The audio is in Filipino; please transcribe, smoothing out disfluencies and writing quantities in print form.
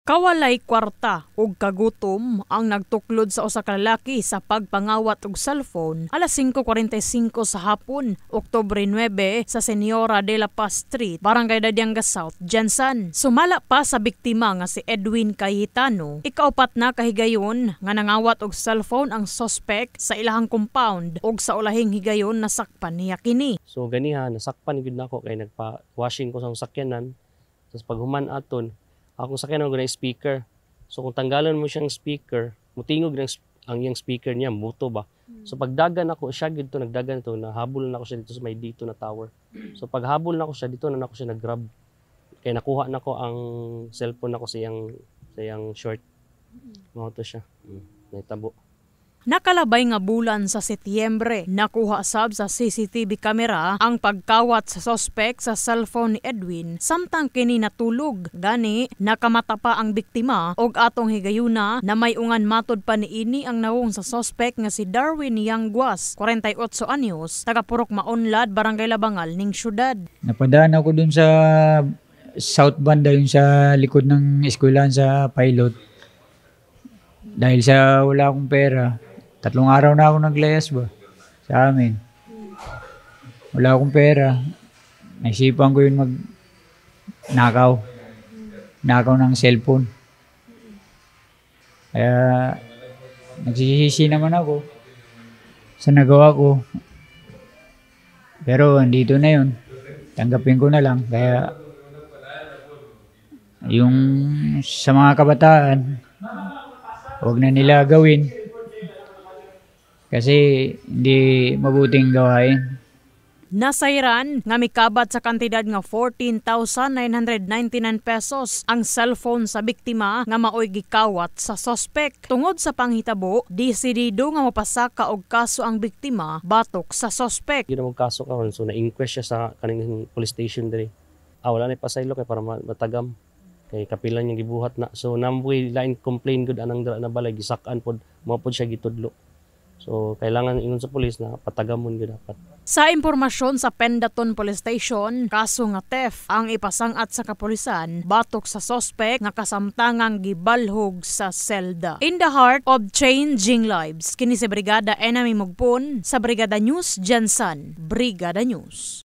Kawalay kwarta ug kagutom ang nagtuklod sa usa ka lalaki sa pagpangawat og cellphone alas 5:45 sa hapon, Oktubre 9 sa Señora de la Paz Street, Barangay Dadianga South, Jensan. Sumala pa sa biktima nga si Edwin Cayetano, ikaupat na kahigayon nga nangawat og cellphone ang suspect sa ilahang compound ug sa ulahing higayon nasakpan niya kini. So ganiha nasakpan gid nako kay nagpa-washing ko sa sakyanan. Tapos pag human aton akong sakyanan ko na speaker. So kung tanggalan mo siyang speaker, mutingog ang iyang speaker niya, muto ba? So pagdagan ako, siya dito, nagdagan ito, nahabol na ako siya dito sa may dito na tower. So paghabol na ako siya dito, na ako siya nag-grab. Kaya nakuha na ko ang cellphone ako sa iyang short. Mga to siya. Naitabo. Nakalabay nga bulan sa Setyembre, nakuha sab sa CCTV camera ang pagkawat sa suspect sa cellphone ni Edwin samtang kini natulog. Gani, nakamata pa ang biktima og atong higayuna na may ungan matod pa niini ang nawong sa suspect nga si Darwin Yanguas, 48 anyos, taga Purok Maunlad, Barangay Labangal ning syudad. Napadaan ako dun sa South Banda, yun sa likod ng eskwelahan sa Pilot. Dahil sa wala akong pera, 3 araw na ako naglayas ba sa amin. Wala akong pera. Naisipan ko yun nakaw ng cellphone. Kaya nagsisisi naman ako sa nagawa ko. Pero andito na yun. Tanggapin ko na lang. Kaya yung sa mga kabataan, huwag na nila gawin. Kasi hindi mabuting gawain. Nasayran nga mikabat sa kantidad nga 14,999 pesos ang cellphone sa biktima nga maoy gikawat sa suspect. Tungod sa panghitabo, desidido nga mapasaka og kaso ang biktima batok sa suspect. Gina mo kaso karon, so na-inquest siya sa kaning police station diri. Wala na pasaylo kay para matagam. Kay kapilan niya gibuhat na. So namboy line complain gud anang dara na balay gisakan pod, mao pod siya gitudlo. So kailangan ingon sa pulis na patagamon gud dapat. Sa impormasyon sa Pendaton Police Station, kaso nga theft ang ipasangat sa kapulisan batok sa suspect nga kasamtangang gibalhog sa selda. In the heart of changing lives, kini si Brigada Enemy Mugpon sa Brigada News Jensan, Brigada News.